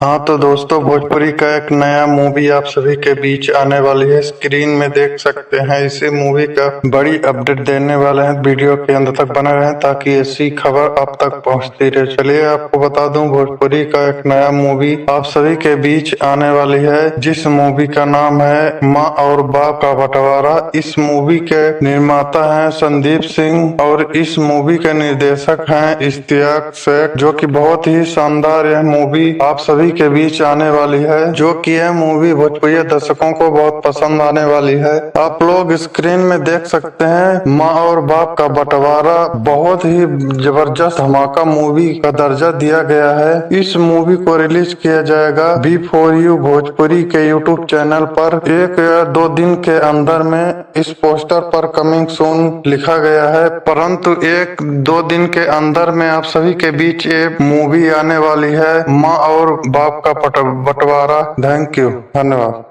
हाँ तो दोस्तों, भोजपुरी का एक नया मूवी आप सभी के बीच आने वाली है। स्क्रीन में देख सकते हैं। इसी मूवी का बड़ी अपडेट देने वाले हैं। वीडियो के अंत तक बने रहें ताकि ऐसी खबर आप तक पहुंचती रहे। चलिए आपको बता दूं, भोजपुरी का एक नया मूवी आप सभी के बीच आने वाली है, जिस मूवी का नाम है माँ और बाप का बंटवारा। इस मूवी के निर्माता हैं संदीप सिंह और इस मूवी के निर्देशक हैं इश्तियाक शेख, जो कि बहुत ही शानदार यह मूवी आप सभी के बीच आने वाली है, जो कि यह मूवी भोजपुरी दर्शकों को बहुत पसंद आने वाली है। आप लोग स्क्रीन में देख सकते हैं, माँ और बाप का बंटवारा बहुत ही जबरदस्त धमाका मूवी का दर्जा दिया गया है। इस मूवी को रिलीज किया जाएगा B4U भोजपुरी के यूट्यूब चैनल पर 1 या 2 दिन के अंदर में। इस पोस्टर पर कमिंग सून लिखा गया है, परंतु 1-2 दिन के अंदर में आप सभी के बीच ये मूवी आने वाली है, माँ और बाप का बंटवारा। थैंक यू, धन्यवाद।